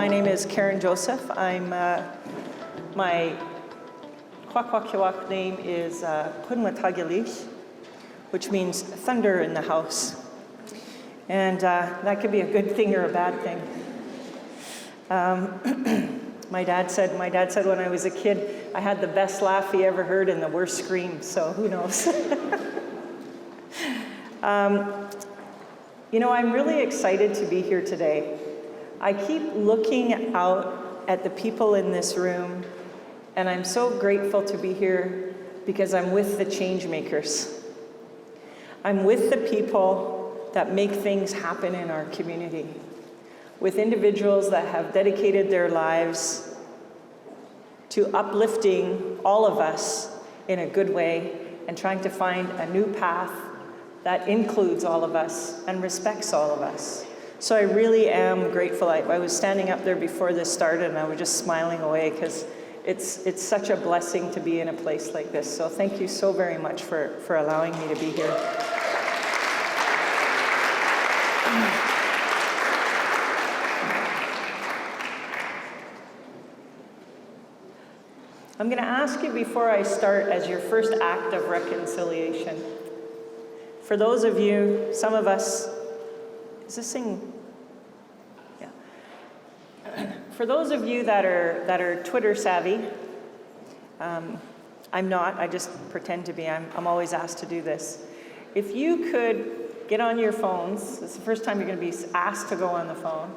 my name is Karen Joseph. I'm, my Kwakwaka'wakw name is Punwatagilich, which means thunder in the house. And that could be a good thing or a bad thing. My dad said when I was a kid, I had the best laugh he ever heard and the worst scream, so who knows? You know, I'm really excited to be here today. I keep looking out at the people in this room, and I'm so grateful to be here because I'm with the change makers. I'm with the people that make things happen in our community, with individuals that have dedicated their lives to uplifting all of us in a good way and trying to find a new path that includes all of us and respects all of us. So I really am grateful. I was standing up there before this started and I was just smiling away because it's such a blessing to be in a place like this. So thank you so very much for allowing me to be here. I'm going to ask you before I start as your first act of reconciliation. For those of you, some of us, is this thing? Yeah. For those of you that are Twitter savvy, I'm not, I just pretend to be, I'm always asked to do this. If you could get on your phones, it's the first time you're going to be asked to go on the phone,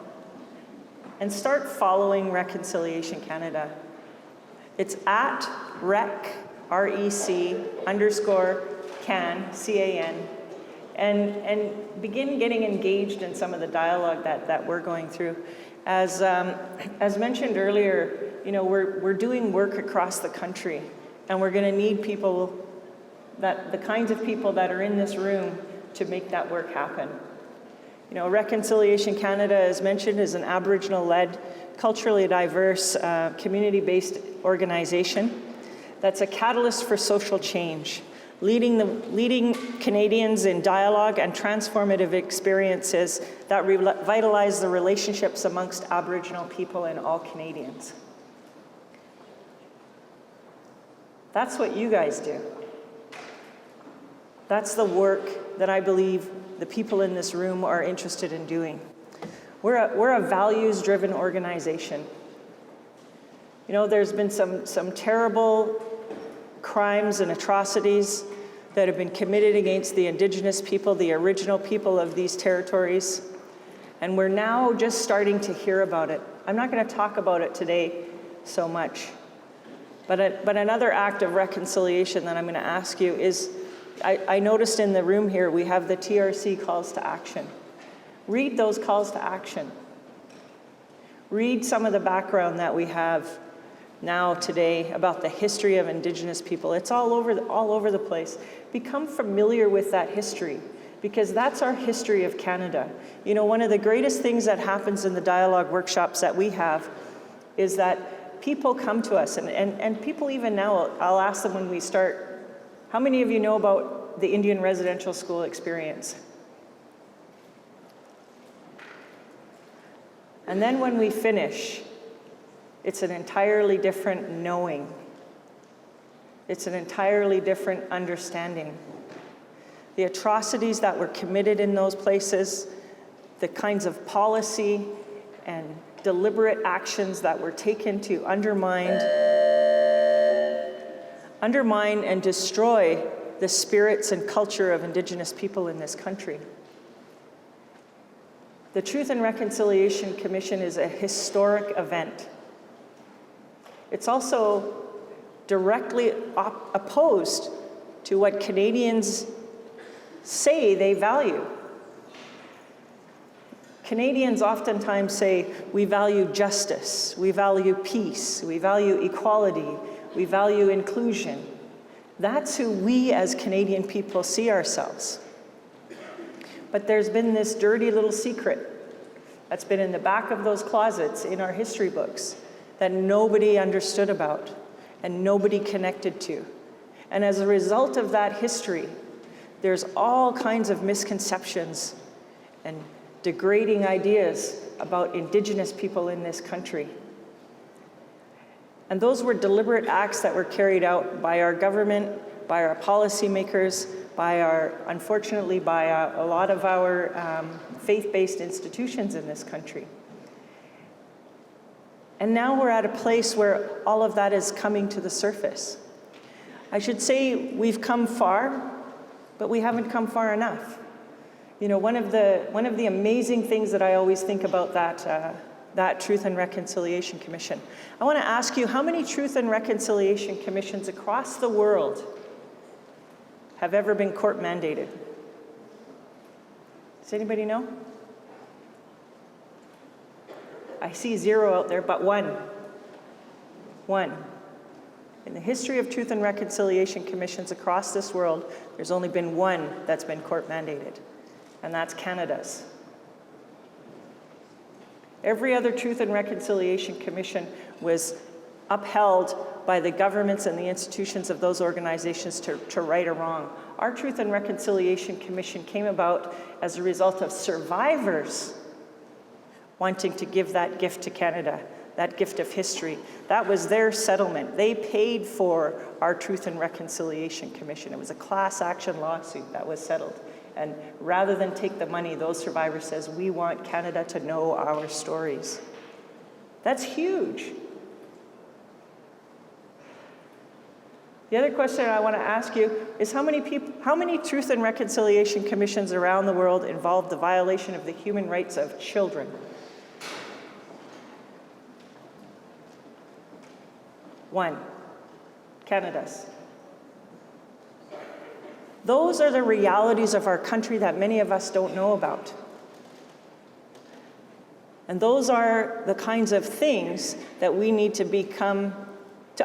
and start following Reconciliation Canada. It's at rec, R-E-C, _can, C-A-N, and begin getting engaged in some of the dialogue that we're going through. As mentioned earlier, you know, we're doing work across the country, and we're going to need people, the kinds of people that are in this room to make that work happen. You know, Reconciliation Canada, as mentioned, is an Aboriginal-led, culturally diverse, community-based organization that's a catalyst for social change, leading Canadians in dialogue and transformative experiences that revitalize the relationships amongst Aboriginal people and all Canadians. That's what you guys do. That's the work that I believe the people in this room are interested in doing. We're a values-driven organization. You know, there's been some terrible crimes and atrocities that have been committed against the Indigenous people, the original people of these territories, and we're now just starting to hear about it. I'm not going to talk about it today so much, but another act of reconciliation that I'm going to ask you is, I noticed in the room here we have the TRC calls to action. Read those calls to action. Read some of the background that we have now today about the history of Indigenous people. It's all over the place. Become familiar with that history, because that's our history of Canada. You know, one of the greatest things that happens in the dialogue workshops that we have is that people come to us, and people even now, I'll ask them when we start, how many of you know about the Indian residential school experience? And then when we finish, it's an entirely different knowing. It's an entirely different understanding. The atrocities that were committed in those places, the kinds of policy and deliberate actions that were taken to undermine and destroy the spirits and culture of Indigenous people in this country. The Truth and Reconciliation Commission is a historic event. It's also directly opposed to what Canadians say they value. Canadians oftentimes say, we value justice, we value peace, we value equality, we value inclusion. That's who we as Canadian people see ourselves. But there's been this dirty little secret that's been in the back of those closets in our history books that nobody understood about and nobody connected to. And as a result of that history, there's all kinds of misconceptions and degrading ideas about Indigenous people in this country. And those were deliberate acts that were carried out by our government, by our policymakers, unfortunately, by a lot of our faith-based institutions in this country. And now we're at a place where all of that is coming to the surface. I should say we've come far, but we haven't come far enough. You know, one of the amazing things that I always think about that Truth and Reconciliation Commission. I want to ask you, how many Truth and Reconciliation Commissions across the world have ever been court mandated? Does anybody know? I see 0 out there, but one. In the history of Truth and Reconciliation Commissions across this world, there's only been one that's been court mandated, and that's Canada's. Every other Truth and Reconciliation Commission was upheld by the governments and the institutions of those organizations to right a wrong. Our Truth and Reconciliation Commission came about as a result of survivors wanting to give that gift to Canada, that gift of history. That was their settlement. They paid for our Truth and Reconciliation Commission. It was a class action lawsuit that was settled. And rather than take the money, those survivors says, we want Canada to know our stories. That's huge. The other question I want to ask you is how many Truth and Reconciliation Commissions around the world involve the violation of the human rights of children? One. Canada's. Those are the realities of our country that many of us don't know about. And those are the kinds of things that we need to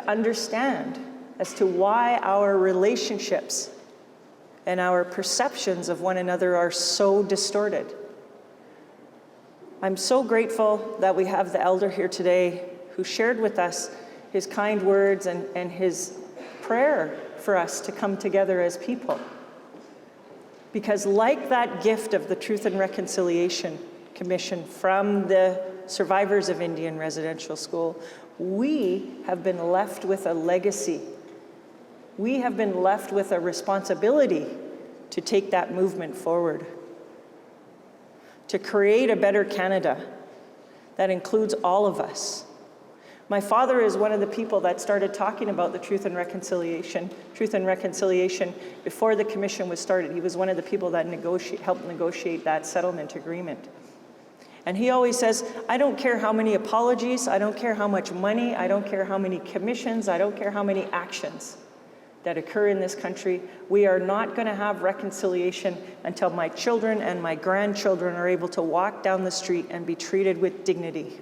understand as to why our relationships and our perceptions of one another are so distorted. I'm so grateful that we have the elder here today who shared with us his kind words and his prayer for us to come together as people. Because like that gift of the Truth and Reconciliation Commission from the survivors of Indian Residential School, we have been left with a legacy. We have been left with a responsibility to take that movement forward, to create a better Canada that includes all of us. My father is one of the people that started talking about the Truth and Reconciliation before the commission was started. He was one of the people that helped negotiate that settlement agreement. And he always says, I don't care how many apologies, I don't care how much money, I don't care how many commissions, I don't care how many actions that occur in this country. We are not going to have reconciliation until my children and my grandchildren are able to walk down the street and be treated with dignity.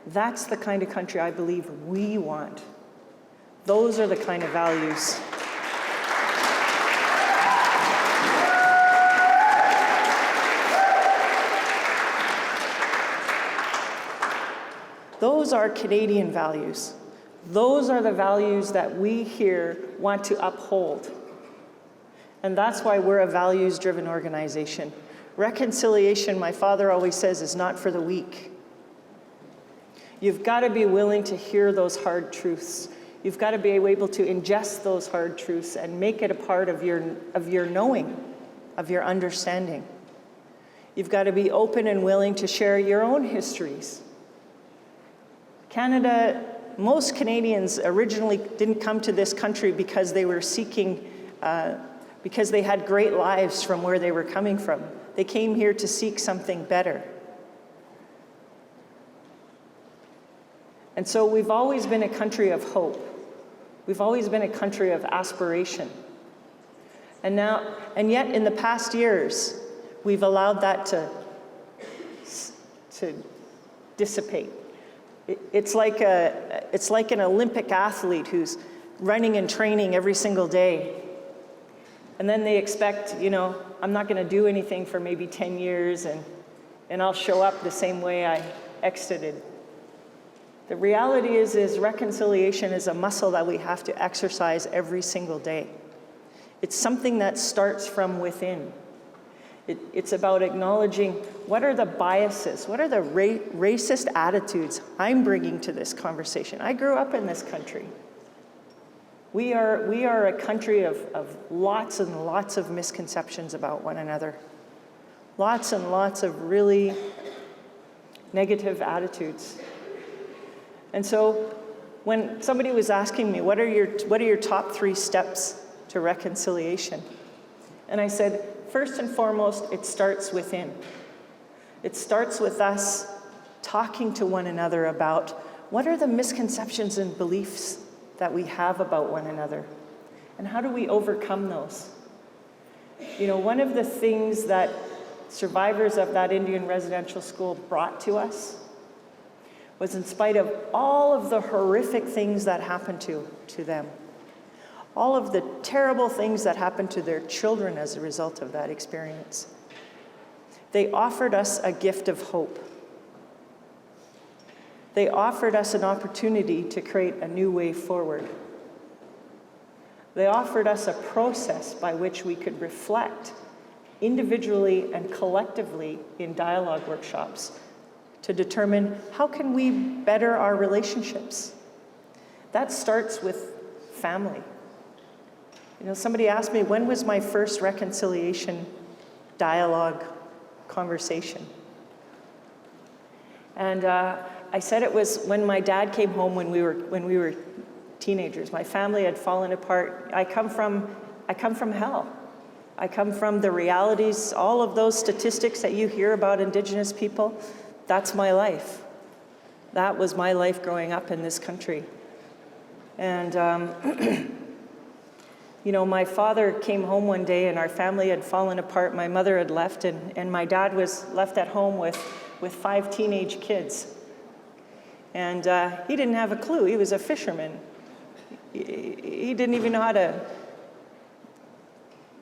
That's the kind of country I believe we want. Those are the kind of values. Those are Canadian values. Those are the values that we here want to uphold. And that's why we're a values-driven organization. Reconciliation, my father always says, is not for the weak. You've got to be willing to hear those hard truths. You've got to be able to ingest those hard truths and make it a part of your knowing, of your understanding. You've got to be open and willing to share your own histories. Canada, most Canadians originally didn't come to this country because they were seeking, because they had great lives from where they were coming from. They came here to seek something better. And so we've always been a country of hope. We've always been a country of aspiration. And yet in the past years, we've allowed that to dissipate. It's like an Olympic athlete who's running and training every single day. And then they expect, I'm not going to do anything for maybe 10 years and I'll show up the same way I exited. The reality is reconciliation is a muscle that we have to exercise every single day. It's something that starts from within. It's about acknowledging what are the biases, what are the racist attitudes I'm bringing to this conversation. I grew up in this country. We are a country of lots and lots of misconceptions about one another. Lots and lots of really negative attitudes. And so when somebody was asking me, what are your top 3 steps to reconciliation? And I said, first and foremost, it starts within. It starts with us talking to one another about what are the misconceptions and beliefs that we have about one another, and how do we overcome those? You know, one of the things that survivors of that Indian residential school brought to us was, in spite of all of the horrific things that happened to them, all of the terrible things that happened to their children as a result of that experience, they offered us a gift of hope. They offered us an opportunity to create a new way forward. They offered us a process by which we could reflect individually and collectively in dialogue workshops to determine how can we better our relationships. That starts with family. You know, somebody asked me, when was my first reconciliation dialogue conversation? And I said it was when my dad came home when we were teenagers. My family had fallen apart. I come from hell. I come from the realities, all of those statistics that you hear about Indigenous people. That's my life. That was my life growing up in this country. And you know, my father came home one day and our family had fallen apart. My mother had left, and my dad was left at home with 5 teenage kids. And he didn't have a clue. He was a fisherman. He didn't even know how to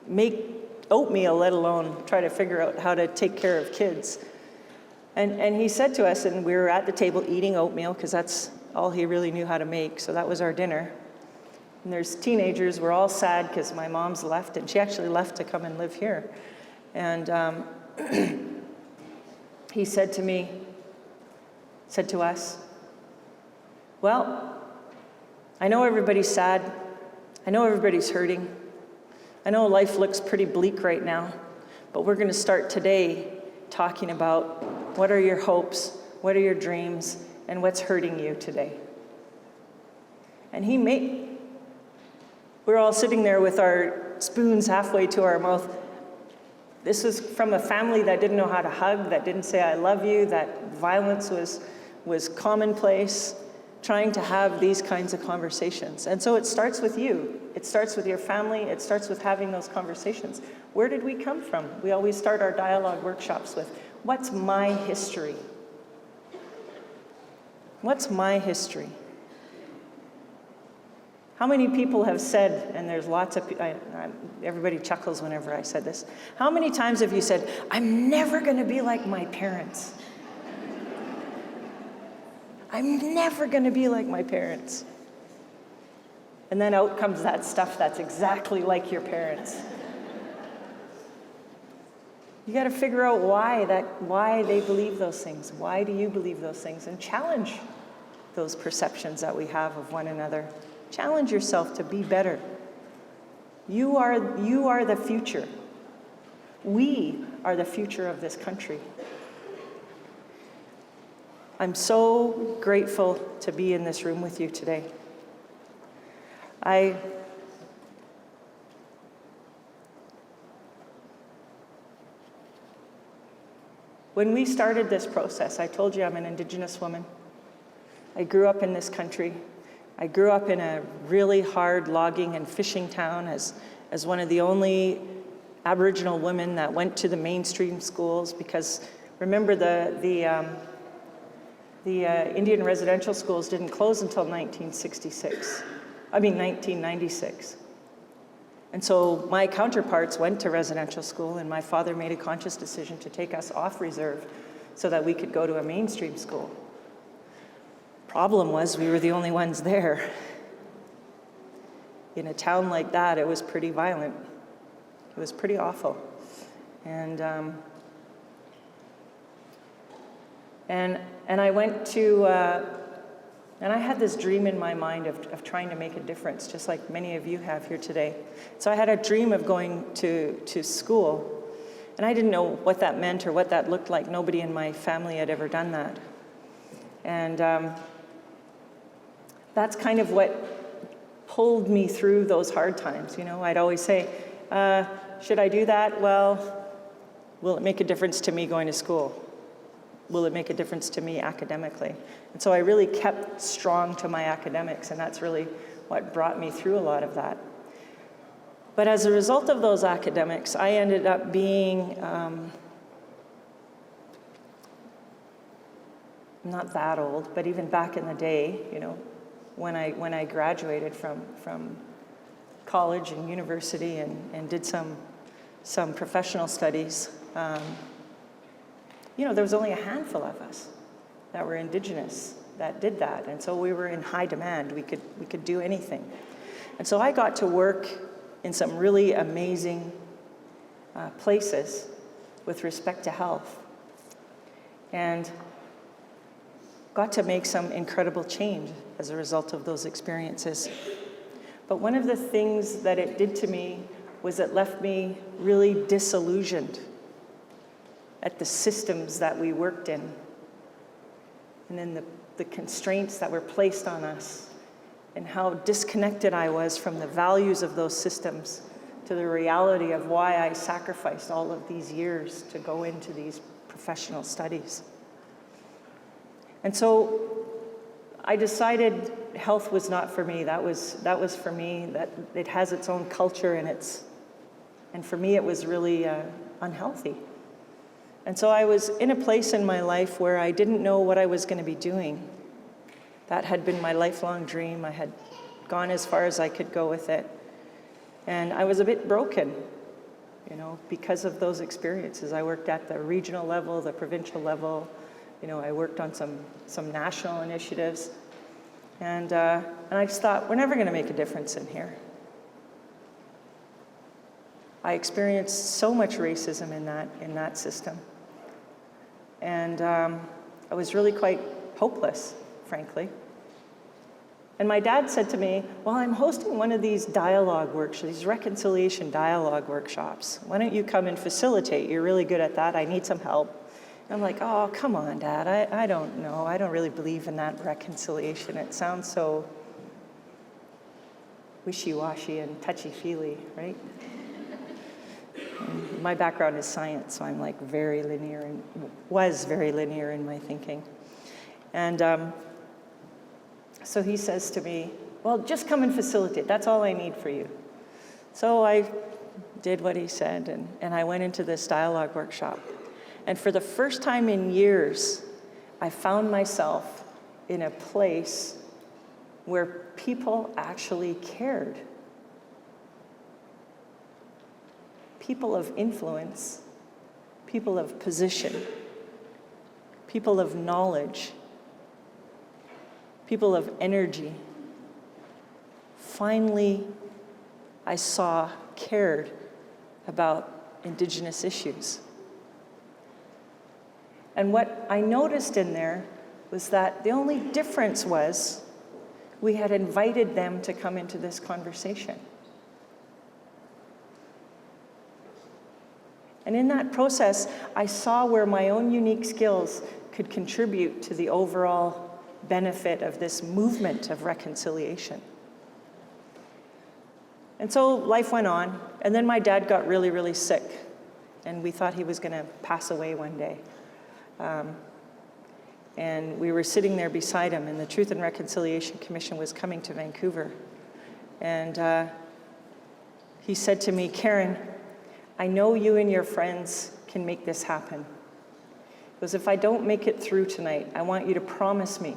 make oatmeal, let alone try to figure out how to take care of kids. And he said to us, and we were at the table eating oatmeal, because that's all he really knew how to make, so that was our dinner. And there's teenagers, we're all sad because my mom's left, and she actually left to come and live here. And he said to us, well, I know everybody's sad. I know everybody's hurting. I know life looks pretty bleak right now, but we're going to start today talking about what are your hopes, what are your dreams, and what's hurting you today. And we're all sitting there with our spoons halfway to our mouth. This was from a family that didn't know how to hug, that didn't say I love you, that violence was commonplace, trying to have these kinds of conversations. And so it starts with you. It starts with your family. It starts with having those conversations. Where did we come from? We always start our dialogue workshops with, what's my history? What's my history? How many people have said, and there's lots of people, everybody chuckles whenever I said this, how many times have you said, I'm never going to be like my parents? I'm never going to be like my parents. And then out comes that stuff that's exactly like your parents. You got to figure out why they believe those things. Why do you believe those things? And challenge those perceptions that we have of one another. Challenge yourself to be better. You are the future. We are the future of this country. I'm so grateful to be in this room with you today. When we started this process, I told you I'm an Indigenous woman. I grew up in this country. I grew up in a really hard logging and fishing town as one of the only Aboriginal women that went to the mainstream schools, because remember the Indian residential schools didn't close until 1996. And so my counterparts went to residential school, and my father made a conscious decision to take us off reserve so that we could go to a mainstream school. Problem was, we were the only ones there. In a town like that, it was pretty violent. It was pretty awful. And I went to, and I had this dream in my mind of trying to make a difference, just like many of you have here today. So I had a dream of going to school, and I didn't know what that meant or what that looked like. Nobody in my family had ever done that. And that's kind of what pulled me through those hard times. You know, I'd always say, should I do that? Well, will it make a difference to me going to school? Will it make a difference to me academically? And so I really kept strong to my academics, and that's really what brought me through a lot of that. But as a result of those academics, I ended up being not that old, but even back in the day, you know, when I graduated from college and university and did some professional studies, you know, there was only a handful of us that were Indigenous that did that, and so we were in high demand. We could do anything, and so I got to work in some really amazing places with respect to health, and got to make some incredible change as a result of those experiences. But one of the things that it did to me was it left me really disillusioned at the systems that we worked in, and then the constraints that were placed on us, and how disconnected I was from the values of those systems to the reality of why I sacrificed all of these years to go into these professional studies. And so I decided health was not for me. That was for me, that it has its own culture, and for me it was really unhealthy. And so I was in a place in my life where I didn't know what I was going to be doing. That had been my lifelong dream. I had gone as far as I could go with it. And I was a bit broken, you know, because of those experiences. I worked at the regional level, the provincial level. You know, I worked on some national initiatives. And I just thought, we're never going to make a difference in here. I experienced so much racism in that system. And I was really quite hopeless, frankly. And my dad said to me, well, I'm hosting one of these dialogue workshops, these reconciliation dialogue workshops. Why don't you come and facilitate? You're really good at that. I need some help. And I'm like, oh, come on, Dad. I don't know. I don't really believe in that reconciliation. It sounds so wishy-washy and touchy-feely, right? My background is science, so I'm like very linear and was very linear in my thinking. And so he says to me, well, just come and facilitate. That's all I need for you. So I did what he said, and I went into this dialogue workshop. And for the first time in years, I found myself in a place where people actually cared. People of influence, people of position, people of knowledge, people of energy, finally, I saw cared about Indigenous issues. And what I noticed in there was that the only difference was we had invited them to come into this conversation. And in that process, I saw where my own unique skills could contribute to the overall benefit of this movement of reconciliation. And so life went on, and then my dad got really, really sick, and we thought he was going to pass away one day. And we were sitting there beside him, and the Truth and Reconciliation Commission was coming to Vancouver. And he said to me, Karen, I know you and your friends can make this happen. Because if I don't make it through tonight, I want you to promise me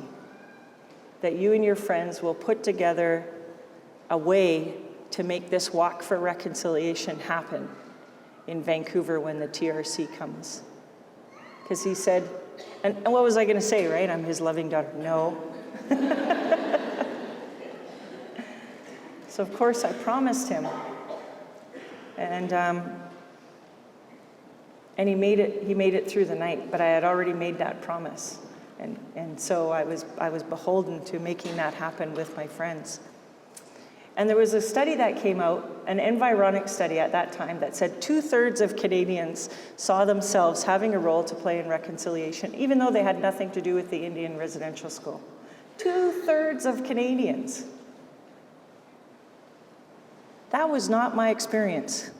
that you and your friends will put together a way to make this walk for reconciliation happen in Vancouver when the TRC comes. Because he said, and what was I going to say, right? I'm his loving daughter. No. So of course I promised him. And And he made it through the night, but I had already made that promise. And so I was beholden to making that happen with my friends. And there was a study that came out, an environic study at that time, that said 2/3 of Canadians saw themselves having a role to play in reconciliation, even though they had nothing to do with the Indian residential school. 2/3 of Canadians. That was not my experience.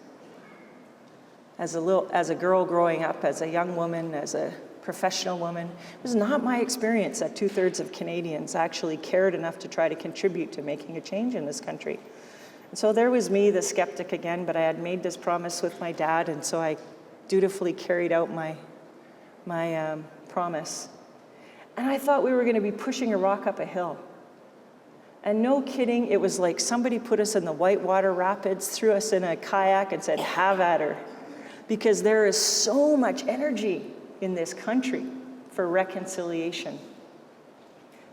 As a girl growing up, as a young woman, as a professional woman, it was not my experience that 2/3 of Canadians actually cared enough to try to contribute to making a change in this country. And so there was me, the skeptic again, but I had made this promise with my dad, and so I dutifully carried out my promise. And I thought we were going to be pushing a rock up a hill. And no kidding, it was like somebody put us in the Whitewater Rapids, threw us in a kayak and said, have at her. Because there is so much energy in this country for reconciliation.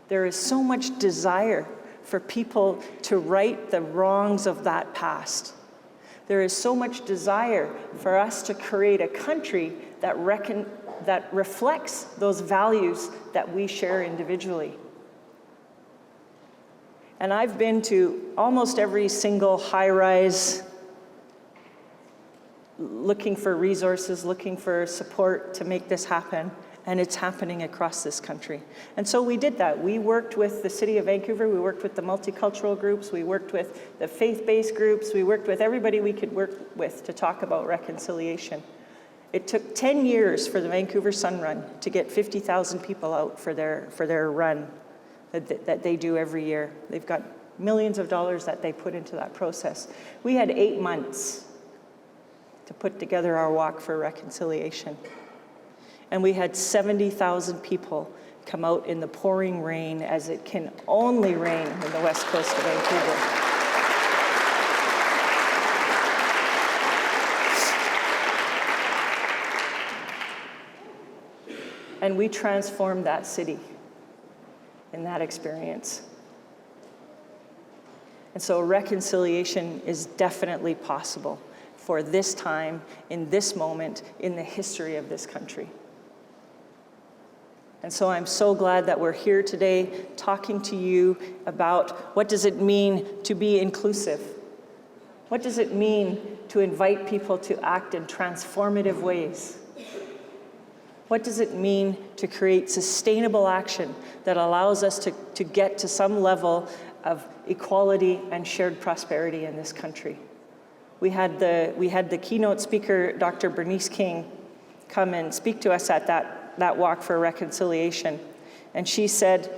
There is so much desire for people to right the wrongs of that past. There is so much desire for us to create a country that reflects those values that we share individually. And I've been to almost every single high-rise, looking for resources, looking for support to make this happen, and it's happening across this country. And so we did that. We worked with the City of Vancouver, we worked with the multicultural groups, we worked with the faith-based groups, we worked with everybody we could work with to talk about reconciliation. It took 10 years for the Vancouver Sun Run to get 50,000 people out for their run that they do every year. They've got millions of dollars that they put into that process. We had 8 months to put together our walk for reconciliation. And we had 70,000 people come out in the pouring rain, as it can only rain in the west coast of Vancouver. And we transformed that city in that experience. And so reconciliation is definitely possible for this time, in this moment, in the history of this country. And so I'm so glad that we're here today talking to you about what does it mean to be inclusive? What does it mean to invite people to act in transformative ways? What does it mean to create sustainable action that allows us to get to some level of equality and shared prosperity in this country? We had the keynote speaker, Dr. Bernice King, come and speak to us at that walk for reconciliation. And she said,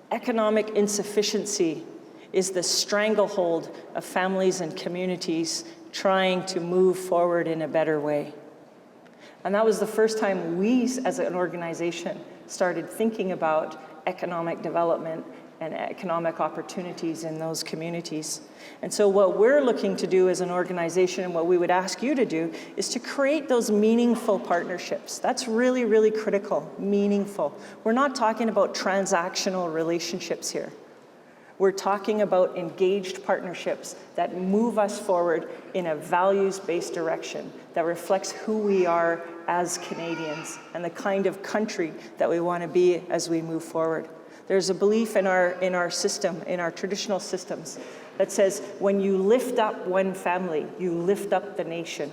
economic insufficiency is the stranglehold of families and communities trying to move forward in a better way. And that was the first time we, as an organization, started thinking about economic development and economic opportunities in those communities. And so what we're looking to do as an organization, and what we would ask you to do, is to create those meaningful partnerships. That's really, really critical, meaningful. We're not talking about transactional relationships here. We're talking about engaged partnerships that move us forward in a values-based direction that reflects who we are as Canadians and the kind of country that we want to be as we move forward. There's a belief in our system, in our traditional systems, that says when you lift up one family, you lift up the nation.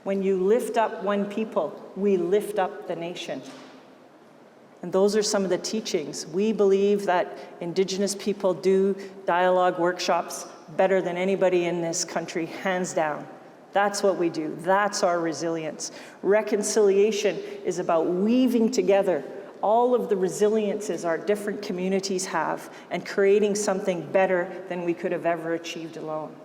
When you lift up one people, we lift up the nation. And those are some of the teachings. We believe that Indigenous people do dialogue workshops better than anybody in this country, hands down. That's what we do. That's our resilience. Reconciliation is about weaving together all of the resiliences our different communities have and creating something better than we could have ever achieved alone.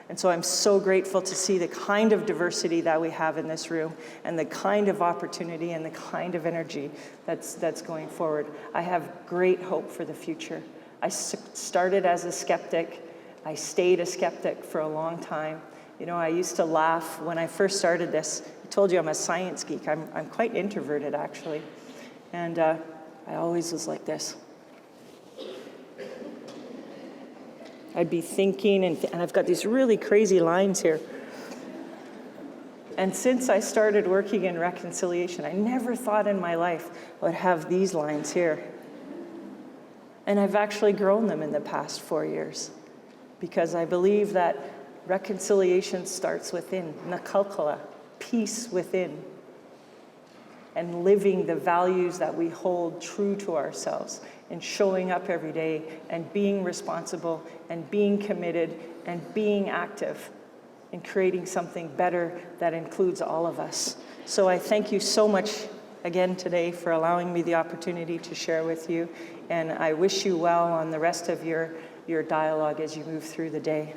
And so I'm so grateful to see the kind of diversity that we have in this room and the kind of opportunity and the kind of energy that's going forward. I have great hope for the future. I started as a skeptic. I stayed a skeptic for a long time. You know, I used to laugh when I first started this. I told you I'm a science geek. I'm quite introverted, actually. And I always was like this. I'd be thinking, and I've got these really crazy lines here. And since I started working in reconciliation, I never thought in my life I would have these lines here. And I've actually grown them in the past 4 years because I believe that reconciliation starts within, nakalkala, peace within, and living the values that we hold true to ourselves and showing up every day and being responsible and being committed and being active in creating something better that includes all of us. So I thank you so much again today for allowing me the opportunity to share with you, and I wish you well on the rest of your dialogue as you move through the day.